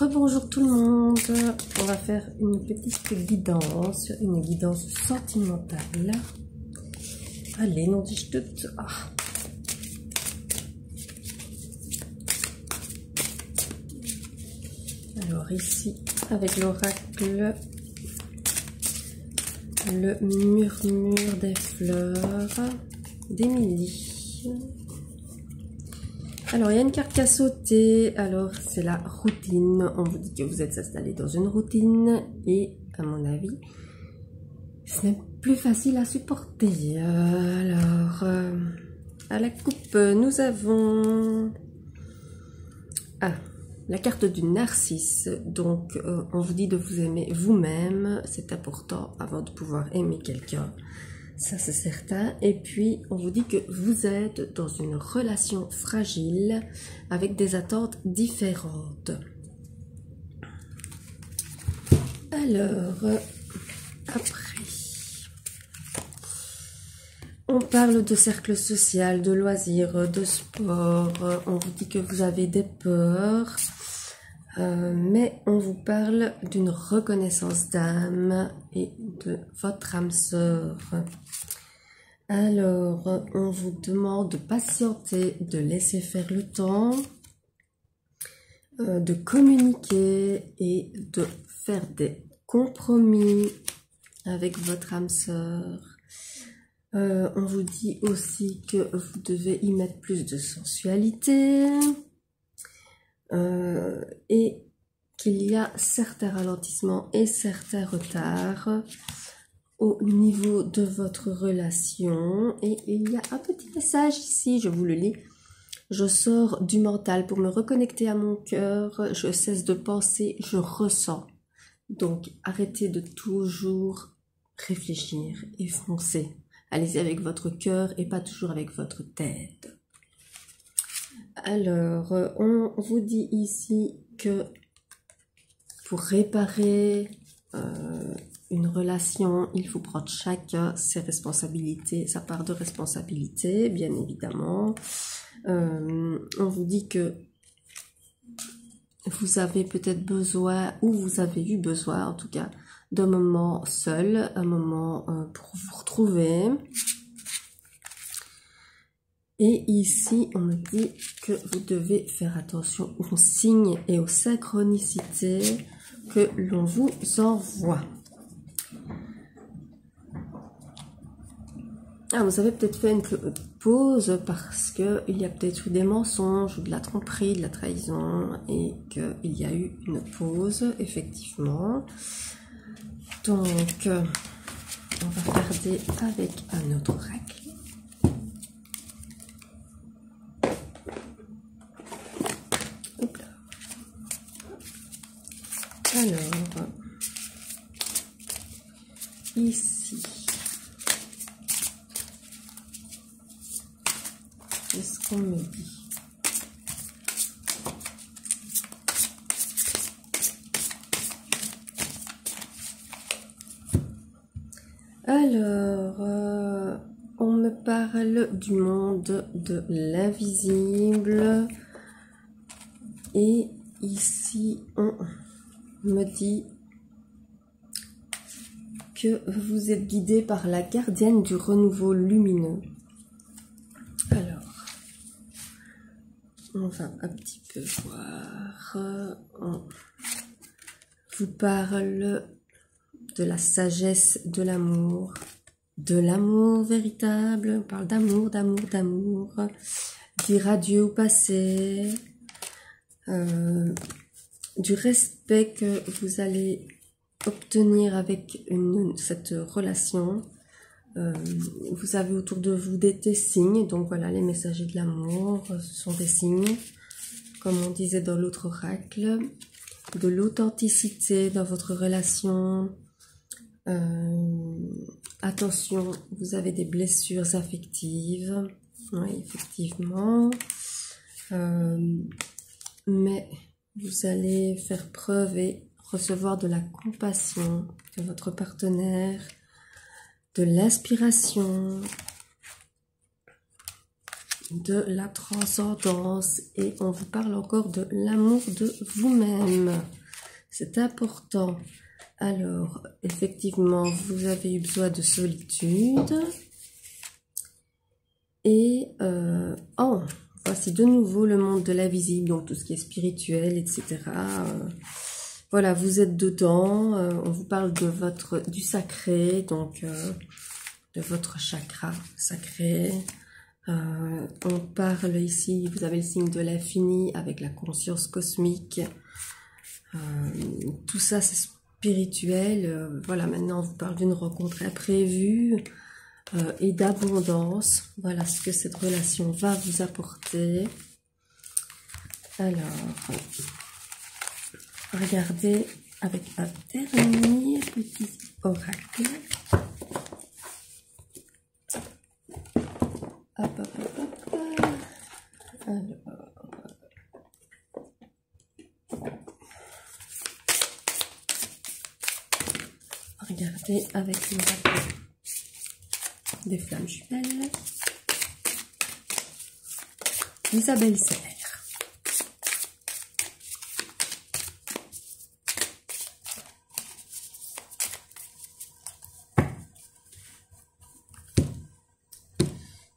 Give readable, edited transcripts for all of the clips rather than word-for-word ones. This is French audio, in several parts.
Rebonjour tout le monde, on va faire une petite guidance sentimentale. Allez, non dis je te... Ah. Alors ici, avec l'oracle, le murmure des fleurs d'Émilie. Alors, il y a une carte qui a sauté. Alors, c'est la routine. On vous dit que vous êtes installé dans une routine. Et, à mon avis, ce n'est plus facile à supporter. Alors, à la coupe, nous avons... Ah, la carte du narcisse. Donc, on vous dit de vous aimer vous-même. C'est important avant de pouvoir aimer quelqu'un. Ça, c'est certain. Et puis, on vous dit que vous êtes dans une relation fragile avec des attentes différentes. Alors, après, on parle de cercle social, de loisirs, de sport. On vous dit que vous avez des peurs. Mais on vous parle d'une reconnaissance d'âme et de votre âme sœur. Alors, on vous demande de patienter, de laisser faire le temps, de communiquer et de faire des compromis avec votre âme sœur. On vous dit aussi que vous devez y mettre plus de sensualité. Et qu'il y a certains ralentissements et certains retards au niveau de votre relation. Et il y a un petit message ici, je vous le lis. Je sors du mental pour me reconnecter à mon cœur. Je cesse de penser, je ressens. Donc, arrêtez de toujours réfléchir et foncer. Allez-y avec votre cœur et pas toujours avec votre tête. Alors, on vous dit ici que pour réparer une relation, il faut prendre chacun ses responsabilités, sa part de responsabilité, bien évidemment. On vous dit que vous avez peut-être besoin, ou vous avez eu besoin en tout cas, d'un moment seul, un moment pour vous retrouver. Et ici, on me dit que vous devez faire attention aux signes et aux synchronicités que l'on vous envoie. Ah, vous avez peut-être fait une pause parce qu'il y a peut-être eu des mensonges ou de la tromperie, de la trahison et qu'il y a eu une pause, effectivement. Donc, on va regarder avec un autre oracle. Alors, ici, qu'est-ce qu'on me dit? Alors, on me parle du monde de l'invisible et ici, on me dit que vous êtes guidé par la gardienne du renouveau lumineux. Alors, on va un petit peu voir. On vous parle de la sagesse de l'amour véritable. On parle d'amour, dire adieu au passé, du respect que vous allez obtenir avec cette relation. Vous avez autour de vous des signes, donc voilà, les messagers de l'amour, ce sont des signes, comme on disait dans l'autre oracle, de l'authenticité dans votre relation. Attention, vous avez des blessures affectives, oui, effectivement, mais vous allez faire preuve et recevoir de la compassion de votre partenaire, de l'inspiration, de la transcendance et on vous parle encore de l'amour de vous-même. C'est important. Alors, effectivement, vous avez eu besoin de solitude. Et voici de nouveau le monde de l'invisible, donc tout ce qui est spirituel, etc. Voilà, vous êtes dedans. On vous parle de du sacré, donc de votre chakra sacré. On parle ici, vous avez le signe de l'infini avec la conscience cosmique. Tout ça, c'est spirituel. Voilà, maintenant, on vous parle d'une rencontre imprévue. Et d'abondance. Voilà ce que cette relation va vous apporter. Alors, regardez avec un dernier petit oracle. Hop, hop, hop, hop. Alors, regardez avec l'oracle des flammes jumelles. Isabelle Serre.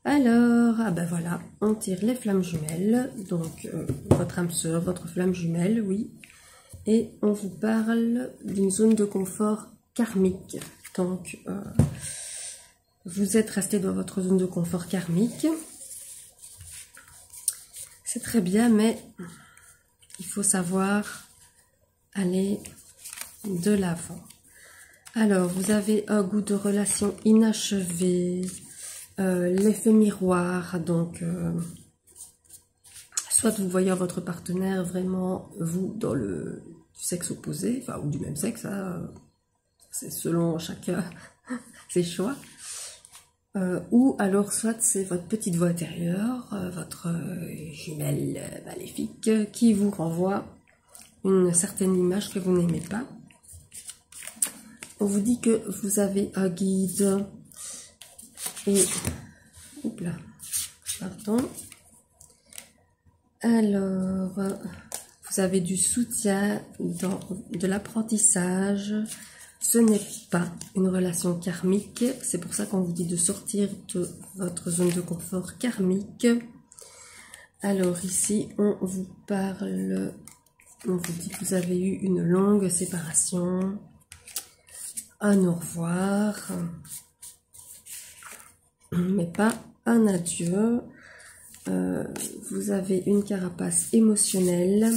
Alors, ah ben voilà, on tire les flammes jumelles, donc votre âme sœur, votre flamme jumelle, oui. Et on vous parle d'une zone de confort karmique. Donc, vous êtes resté dans votre zone de confort karmique. C'est très bien, mais il faut savoir aller de l'avant. Alors, vous avez un goût de relation inachevé, l'effet miroir, donc soit vous voyez votre partenaire vraiment, vous, dans le sexe opposé, enfin, ou du même sexe, hein, c'est selon chacun ses choix. Ou alors soit c'est votre petite voix intérieure, votre jumelle maléfique qui vous renvoie une certaine image que vous n'aimez pas. On vous dit que vous avez un guide et... Oups là, pardon. Alors, vous avez du soutien dans de l'apprentissage. Ce n'est pas une relation karmique, c'est pour ça qu'on vous dit de sortir de votre zone de confort karmique. Alors ici, on vous parle, on vous dit que vous avez eu une longue séparation, un au revoir, mais pas un adieu. Vous avez une carapace émotionnelle.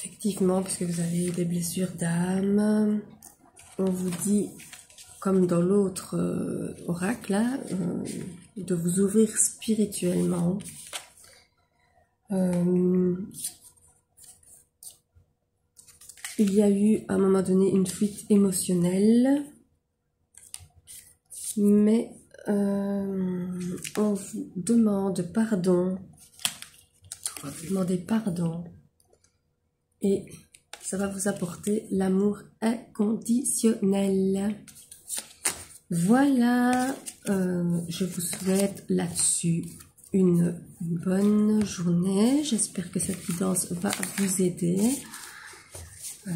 Effectivement, parce que vous avez eu des blessures d'âme. On vous dit, comme dans l'autre oracle, là, de vous ouvrir spirituellement. Il y a eu à un moment donné une fuite émotionnelle. Mais on vous demande pardon. On va vous demander pardon. Et ça va vous apporter l'amour inconditionnel. Voilà, je vous souhaite là-dessus une bonne journée. J'espère que cette guidance va vous aider.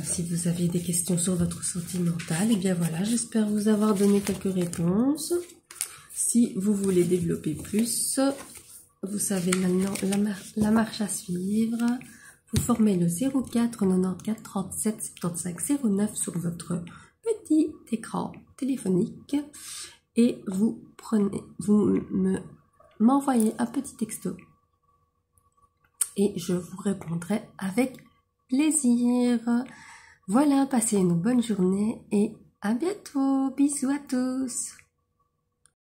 Si vous avez des questions sur votre santé mentale, et bien voilà, j'espère vous avoir donné quelques réponses. Si vous voulez développer plus, vous savez maintenant la marche à suivre. Vous formez le 04 94 37 75 09 sur votre petit écran téléphonique et vous m'envoyez un petit texto et je vous répondrai avec plaisir. Voilà, passez une bonne journée et à bientôt. Bisous à tous.